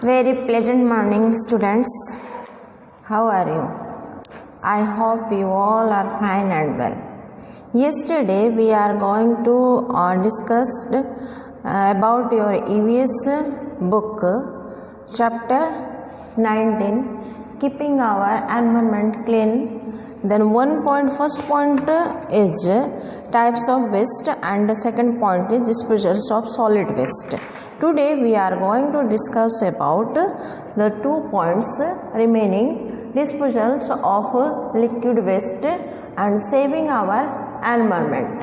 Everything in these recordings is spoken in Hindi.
Very pleasant morning, students. How are you? I hope you all are fine and well. Yesterday we are going to discuss about your EVS book, chapter 19, keeping our environment clean. Then first point is types of waste and the second point is disposals of solid waste. Today we are going to discuss about the 2 points remaining, disposals of liquid waste and saving our environment.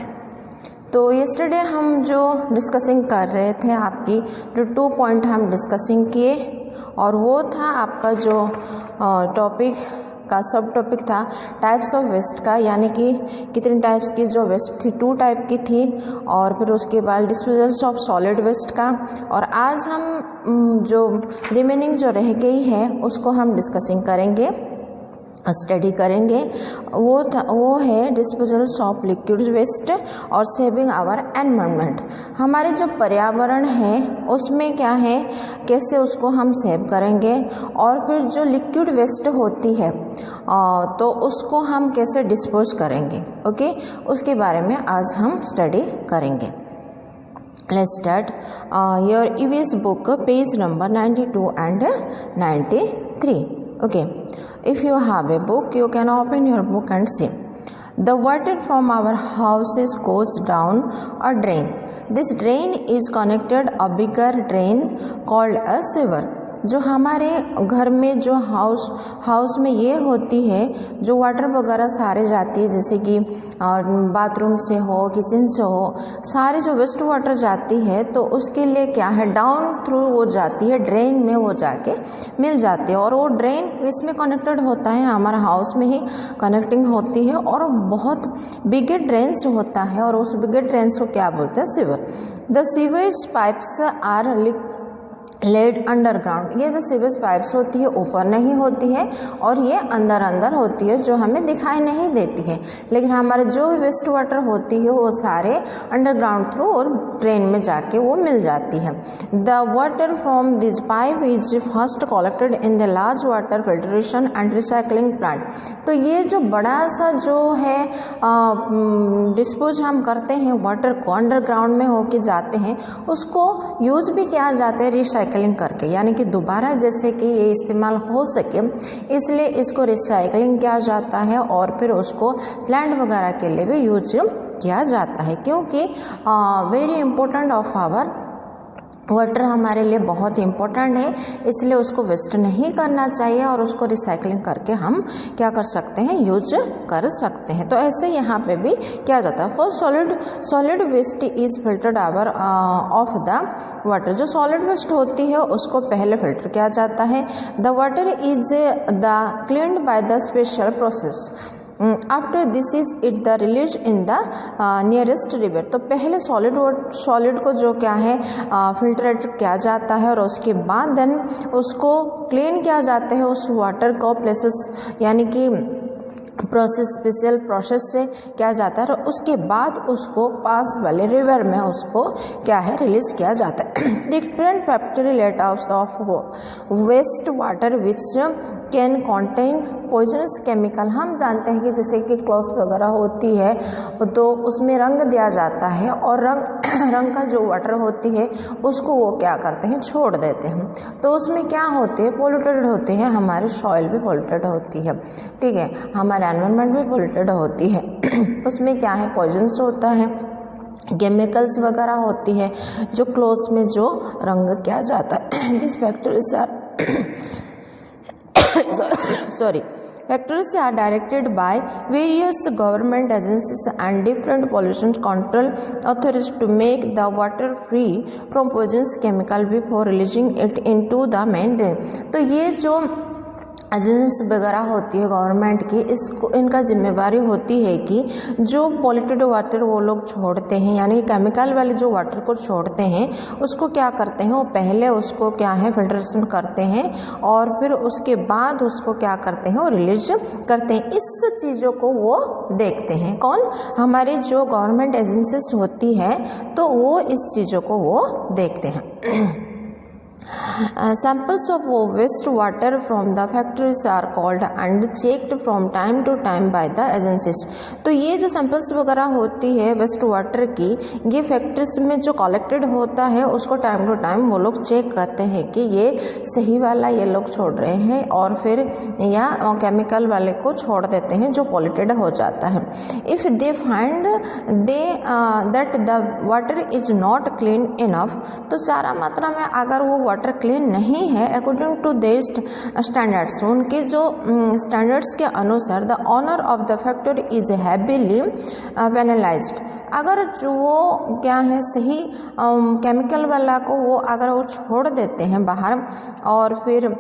तो yesterday हम जो डिस्कसिंग कर रहे थे, आपकी जो 2 पॉइंट हम डिस्कसिंग किए और वो था आपका जो टॉपिक का सब टॉपिक था टाइप्स ऑफ वेस्ट का, यानी कि कितने टाइप्स की जो वेस्ट थी, 2 टाइप की थी, और फिर उसके बाद डिस्पोजल्स ऑफ सॉलिड वेस्ट का। और आज हम जो रिमेनिंग जो रह गई है उसको हम डिस्कसिंग करेंगे, स्टडी करेंगे। वो है डिस्पोजल्स ऑफ लिक्विड वेस्ट और सेविंग आवर एनवायरनमेंट। हमारे जो पर्यावरण है उसमें क्या है, कैसे उसको हम सेव करेंगे, और फिर जो लिक्विड वेस्ट होती है तो उसको हम कैसे डिस्पोज करेंगे, ओके, उसके बारे में आज हम स्टडी करेंगे। Let's start your EVS book, page number 92 and 93. Okay. If you have a book, you can open your book and see. The water from our houses goes down a drain. This drain is connected a bigger drain called a sewer. जो हमारे घर में जो हाउस में ये होती है, जो वाटर वगैरह सारे जाती है, जैसे कि बाथरूम से हो, किचन से हो, सारे जो वेस्ट वाटर जाती है तो उसके लिए क्या है, डाउन थ्रू वो जाती है, ड्रेन में वो जाके मिल जाती है। और वो ड्रेन इसमें कनेक्टेड होता है, हमारा हाउस में ही कनेक्टिंग होती है, और बहुत बिगर ड्रेन्स होता है, और उस बिगर ड्रेन्स को क्या बोलते हैं, sewer. The sewage pipes are laid underground. ये जो सीवेज पाइप्स होती है ऊपर नहीं होती है, और ये अंदर होती है, जो हमें दिखाई नहीं देती है, लेकिन हमारे जो वेस्ट वाटर होती है वो सारे अंडरग्राउंड थ्रू और ड्रेन में जाके वो मिल जाती है। The water from this pipe is first collected in the large water filtration and recycling plant. तो ये जो बड़ा सा जो है डिस्पोज हम करते हैं वाटर को, अंडरग्राउंड में होके जाते हैं, उसको यूज भी किया जाता है रिसाइकलिंग करके, यानी कि दोबारा जैसे कि ये इस्तेमाल हो सके, इसलिए इसको रिसाइकलिंग किया जाता है, और फिर उसको प्लांट वगैरह के लिए भी यूज किया जाता है, क्योंकि very important of our water हमारे लिए बहुत इम्पोर्टेंट है, इसलिए उसको वेस्ट नहीं करना चाहिए, और उसको रिसाइकलिंग करके हम क्या कर सकते हैं, यूज कर सकते हैं। तो ऐसे यहाँ पे भी क्या जाता है, for solid waste is filtered our of the water. जो सॉलिड वेस्ट होती है उसको पहले फिल्टर किया जाता है। The water is the cleaned by the special process. After this is it the release in the nearest river. तो पहले सॉलिड को जो क्या है फिल्ट्रेट किया जाता है, और उसके बाद देन उसको क्लीन किया जाता है उस वाटर को प्लेसेस, यानी कि प्रोसेस, स्पेशल प्रोसेस से किया जाता है, और उसके बाद उसको पास वाले रिवर में उसको क्या है रिलीज किया जाता है। Different factory let out of waste water which can contain poisonous chemical. हम जानते हैं कि जैसे कि क्लॉथ्स वगैरह होती है तो उसमें रंग दिया जाता है, और रंग का जो वाटर होती है उसको वो क्या करते हैं, छोड़ देते हैं, तो उसमें क्या होते हैं, पोल्यूटेड होते हैं, हमारे सॉइल भी पोल्यूटेड होती है, ठीक है, हमारे एनवायरनमेंट भी पोल्यूटेड होती है। उसमें क्या है, पॉइजन्स होता है, केमिकल्स वगैरह होती है, जो क्लोथ्स में जो रंग किया जाता है। This factories are Factories are directed by various government agencies and different pollution control authorities to make the water free from poisonous chemical before releasing it into the main drain। तो ये जो एजेंसी वगैरह होती है गवर्नमेंट की, इसको इनका जिम्मेवारी होती है कि जो पॉल्यूटेड वाटर वो लोग छोड़ते हैं, यानी केमिकल वाले जो वाटर को छोड़ते हैं उसको क्या करते हैं, वो पहले उसको क्या है फिल्ट्रेशन करते हैं और फिर उसके बाद उसको क्या करते हैं, वो रिलीज करते हैं। इस चीज़ों को वो देखते हैं, कौन, हमारी जो गवर्नमेंट एजेंसीज होती है, तो वो इस चीज़ों को वो देखते हैं। Samples of waste water from the factories are called and checked from time to time by the agencies। तो ये जो सैंपल्स वगैरह होती है वेस्ट वाटर की, ये फैक्ट्रीज में जो कलेक्टेड होता है उसको टाइम टू टाइम वो लोग चेक करते हैं कि ये सही वाला ये लोग छोड़ रहे हैं और फिर या केमिकल वाले को छोड़ देते हैं जो पॉल्यूटेड हो जाता है। If they find that the water is not clean enough, तो चारा मात्रा में अगर वो वाटर क्लीन नहीं है अकॉर्डिंग टू देयर स्टैंडर्ड्स, उनके जो स्टैंडर्ड्स के अनुसार, the owner of the factory is heavily penalised. अगर जो वो क्या है सही केमिकल वाला को वो अगर वो छोड़ देते हैं बाहर और फिर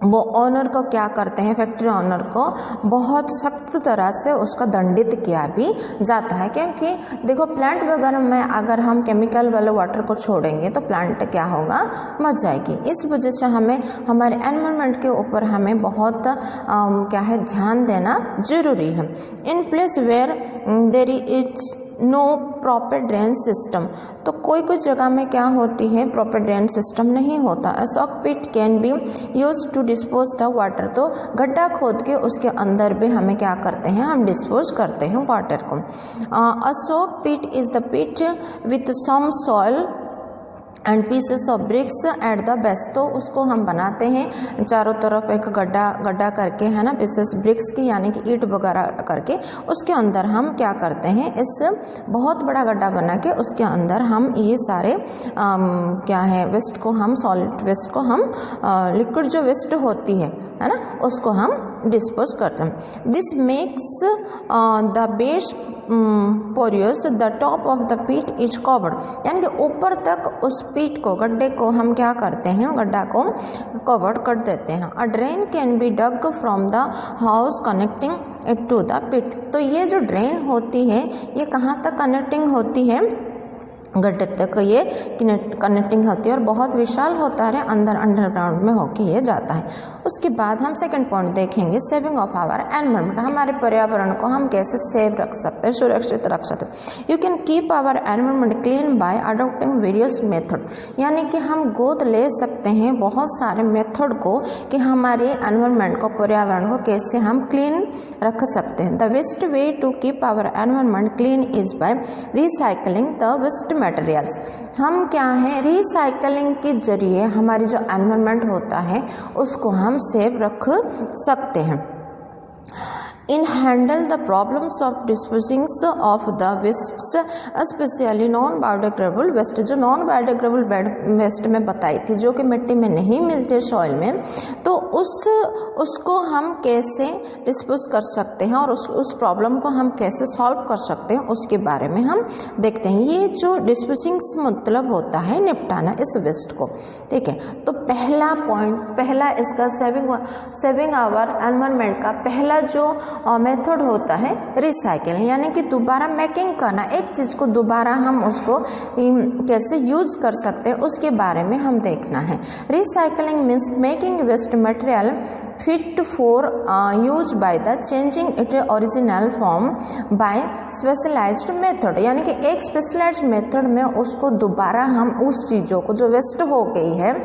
वो ऑनर को क्या करते हैं, फैक्ट्री ऑनर को बहुत सख्त तरह से उसका दंडित किया भी जाता है, क्योंकि देखो प्लांट वगैरह में अगर हम केमिकल वाले वाटर को छोड़ेंगे तो प्लांट क्या होगा, मर जाएगी। इस वजह से हमें हमारे एनवायरनमेंट के ऊपर हमें बहुत क्या है ध्यान देना ज़रूरी है। In place where there is no proper drain system, तो कोई कोई जगह में क्या होती है प्रॉपर ड्रेन सिस्टम नहीं होता। A soak pit can be use to dispose the water, तो गड्ढा खोद के उसके अंदर भी हमें क्या करते हैं, हम डिस्पोज करते हैं वाटर को। A soak pit is the pit with some soil and pieces of bricks at the base, तो उसको हम बनाते हैं चारों तरफ एक गड्ढा करके, है ना, पीसेस ब्रिक्स की यानी कि ईंट वगैरह करके उसके अंदर हम क्या करते हैं, इस बहुत बड़ा गड्ढा बना के उसके अंदर हम ये सारे क्या है वेस्ट को, हम सॉलिड वेस्ट को, हम लिक्विड जो वेस्ट होती है ना, उसको हम डिस्पोज करते हैं। This makes the base porous, the top of the pit is covered, यानी कि ऊपर तक उस पीट को, गड्ढे को हम क्या करते हैं, गड्ढा को कवर्ड कर देते हैं। A drain can be dug from the house connecting it to the pit, तो ये जो ड्रेन होती है ये कहाँ तक कनेक्टिंग होती है, गड्ढे तक ये कनेक्टिंग होती है और बहुत विशाल होता है, अंदर अंडरग्राउंड में होके ये जाता है। उसके बाद हम सेकंड पॉइंट देखेंगे, सेविंग ऑफ आवर एनवायरनमेंट, हमारे पर्यावरण को हम कैसे सेव रख सकते हैं, सुरक्षित रख सकते हैं। You can keep our environment clean by adopting various method, यानी कि हम गोद ले सकते हैं बहुत सारे मेथड को कि हमारे एनवायरनमेंट को, पर्यावरण को कैसे हम क्लीन रख सकते हैं। The best way to keep our environment clean is by recycling the waste materials, हम क्या है रिसाइकलिंग के जरिए हमारी जो एनवायरनमेंट होता है उसको हम सेव रख सकते हैं। In handle the problems of disposing of the wastes specially non biodegradable waste, जो नॉन बायोडिग्रेडेबल वेस्ट में बताई थी जो कि मिट्टी में नहीं मिलते सॉइल में, तो उसको हम कैसे डिस्पोज कर सकते हैं और उस प्रॉब्लम को हम कैसे सॉल्व कर सकते हैं उसके बारे में हम देखते हैं। ये जो डिस्पोजिंग मतलब होता है निपटाना इस वेस्ट को, ठीक है। तो पहला पॉइंट, पहला इसका सेविंग आवर एनवायरनमेंट का पहला जो मेथड होता है रिसाइकलिंग, यानी कि दोबारा मेकिंग करना, एक चीज़ को दोबारा हम उसको कैसे यूज कर सकते हैं उसके बारे में हम देखना है। Recycling means making waste material fit for use by the changing it original form by specialized method, यानी कि एक स्पेशलाइज्ड मेथड में उसको दोबारा हम उस चीज़ों को जो वेस्ट हो गई है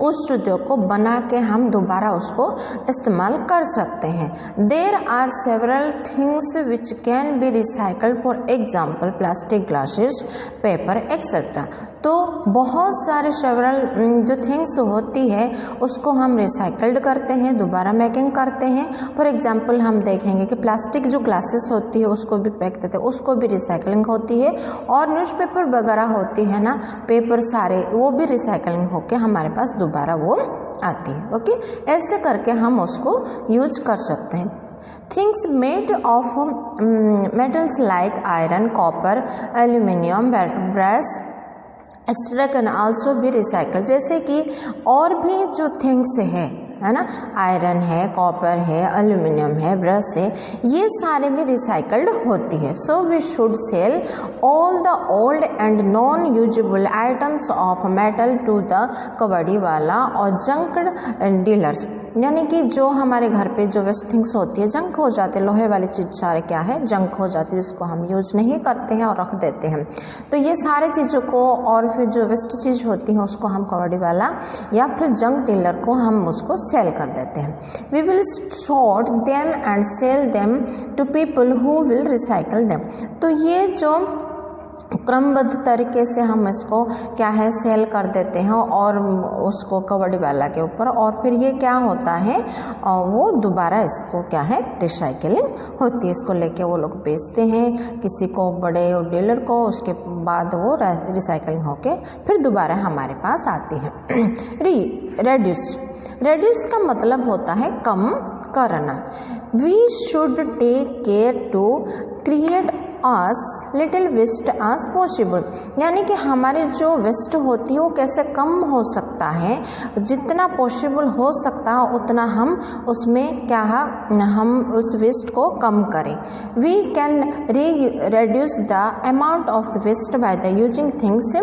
उस चीज़ों को बना के हम दोबारा उसको इस्तेमाल कर सकते हैं। There are several things which can be recycled, for example plastic, glasses, paper etcetera. तो बहुत सारे सेवरल जो थिंग्स होती है उसको हम रिसाइकल्ड करते हैं, दोबारा मेकिंग करते हैं। फॉर एग्जाम्पल हम देखेंगे कि प्लास्टिक जो ग्लासेस होती है उसको भी पैक देते हैं, उसको भी रिसाइकलिंग होती है। और न्यूज़पेपर वगैरह होती है ना, पेपर सारे, वो भी रिसाइकलिंग होके हमारे पास दोबारा वो आती है। ओके, ऐसे करके हम उसको यूज कर सकते हैं। Things made of metals like iron, copper, aluminium, brass etcetera can also be recycle, जैसे कि और भी जो थिंग्स है है ना, आयरन है, कॉपर है, एल्यूमिनियम है, ब्रश है, ये सारे भी रिसाइकल्ड होती है। So we should sell all the old and non usable items of metal to the कबाड़ी वाला और जंक डीलर्स, यानी कि जो हमारे घर पे जो वेस्ट थिंग्स होती है, जंक हो जाते हैं, लोहे वाली चीज़ सारे क्या है, जंक हो जाती है, जिसको हम यूज़ नहीं करते हैं और रख देते हैं। तो ये सारे चीज़ों को और फिर जो वेस्ट चीज़ होती है उसको हम कबाड़ी वाला या फिर जंक डीलर को हम उसको सेल कर देते हैं। We will sort them and sell them to people who will recycle them. तो ये जो क्रमबद्ध तरीके से हम इसको क्या है, सेल कर देते हैं और उसको कबाड़ी वाला के ऊपर, और फिर ये क्या होता है, वो दोबारा इसको क्या है, रिसाइकलिंग होती है। इसको लेके वो लोग बेचते हैं किसी को, बड़े डीलर को, उसके बाद वो रिसाइकलिंग होके फिर दोबारा हमारे पास आती है। रेड्यूस का मतलब होता है कम करना। We should take care to create as little waste as possible, यानी कि हमारी जो वेस्ट होती है वो कैसे कम हो सकता है, जितना पॉसिबल हो सकता है उतना हम उसमें क्या है, हम उस वेस्ट को कम करें। We can reduce the amount of the waste by the using things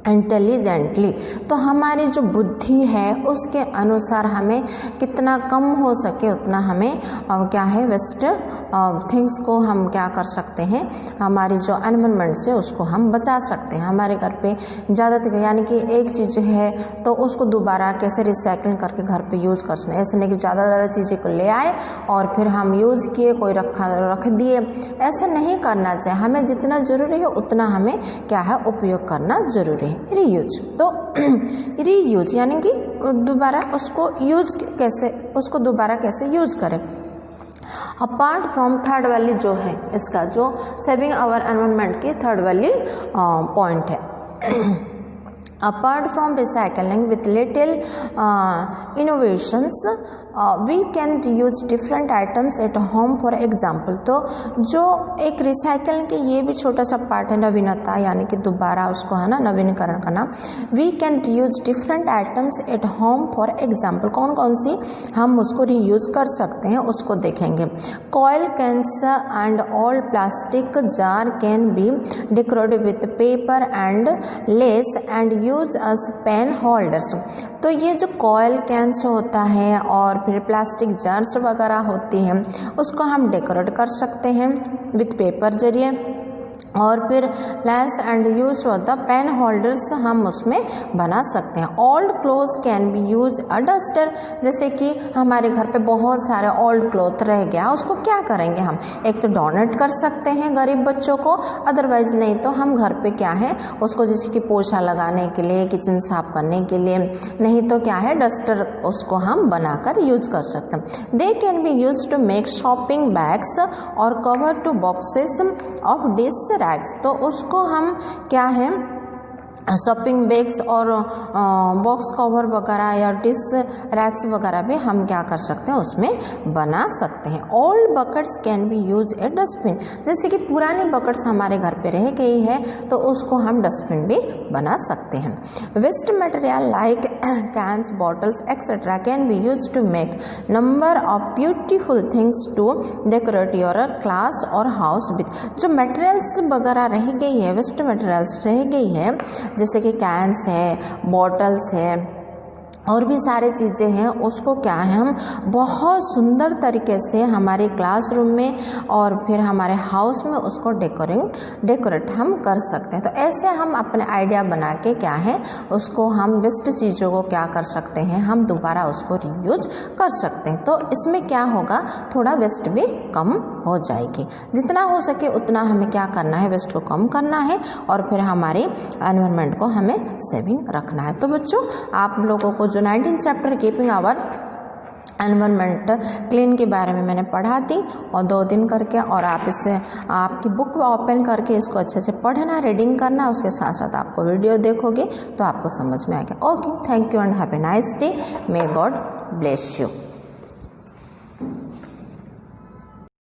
intelligently. तो हमारी जो बुद्धि है उसके अनुसार हमें कितना कम हो सके उतना हमें क्या है, वेस्ट थिंग्स को हम क्या कर सकते हैं, हमारी जो एनवायरनमेंट से उसको हम बचा सकते हैं। हमारे घर पे ज़्यादातर यानी कि एक चीज़ है तो उसको दोबारा कैसे रिसाइकलिंग करके घर पे यूज़ कर सकते हैं। ऐसे नहीं कि ज़्यादा चीज़ें को ले आए और फिर हम यूज़ किए, कोई रख दिए, ऐसा नहीं करना चाहिए। हमें जितना ज़रूरी है उतना हमें क्या है, उपयोग करना ज़रूरी है। रीयूज, तो रीयूज यानी कि दोबारा उसको यूज कैसे, उसको दोबारा कैसे यूज करें। अपार्ट फ्रॉम थर्ड वाली जो है, इसका जो सेविंग आवर एनवायरनमेंट की थर्ड वाली पॉइंट है। Apart from recycling with little innovations, we can use different items at home for example। तो जो एक रिसाइकलिंग के ये भी छोटा सा पार्ट है, नवीनता यानी कि दोबारा उसको है ना, नवीनीकरण करना। We can reuse different items at home for example, कौन कौन सी हम उसको रीयूज कर सकते हैं उसको देखेंगे। Coil cans and all plastic jar can be decorated with paper and lace and use as pen holders. तो ये जो कॉयल कैंस होता है और फिर प्लास्टिक जार्स वगैरह होती हैं उसको हम डेकोरेट कर सकते हैं विथ पेपर जरिए, और फिर lace and use the pen holders हम उसमें बना सकते हैं। Old clothes can be use a duster, जैसे कि हमारे घर पे बहुत सारे ओल्ड क्लॉथ रह गया, उसको क्या करेंगे हम, एक तो डोनेट कर सकते हैं गरीब बच्चों को, अदरवाइज नहीं तो हम घर पे क्या है उसको जैसे कि पोछा लगाने के लिए, किचन साफ करने के लिए, नहीं तो क्या है डस्टर उसको हम बनाकर यूज कर सकते हैं। They can be use to make shopping bags और cover to boxes of dish racks. तो उसको हम क्या है शॉपिंग बैग्स और बॉक्स कवर वगैरह या डिश रैक्स वगैरह भी हम क्या कर सकते हैं उसमें बना सकते हैं। Old buckets can be use A dustbin, जैसे कि पुरानी बकेट्स हमारे घर पे रह गई है तो उसको हम डस्टबिन भी बना सकते हैं। Waste material like cans, bottles etcetera can be use to make number of beautiful things to decorate your class और हाउस विथ। जो मटेरियल्स वगैरह रह गई है, वेस्ट मटेरियल्स रह गई है, जैसे कि कैंस है, बॉटल्स है और भी सारी चीज़ें हैं, उसको क्या है हम बहुत सुंदर तरीके से हमारे क्लासरूम में और फिर हमारे हाउस में उसको डेकोरेट हम कर सकते हैं। तो ऐसे हम अपने आइडिया बना के क्या है उसको हम वेस्ट चीज़ों को क्या कर सकते हैं, हम दोबारा उसको रीयूज कर सकते हैं। तो इसमें क्या होगा, थोड़ा वेस्ट भी कम हो जाएगी। जितना हो सके उतना हमें क्या करना है, वेस्ट को कम करना है और फिर हमारे एनवायरनमेंट को हमें सेविंग रखना है। तो बच्चों आप लोगों को जो 19 chapter keeping our environment clean के बारे में मैंने पढ़ा थी और 2 दिन करके, और आप इससे आपकी बुक ओपन करके इसको अच्छे से पढ़ना, रीडिंग करना, उसके साथ साथ आपको वीडियो देखोगे तो आपको समझ में आएगा। Okay, thank you and have a nice day. May God bless you.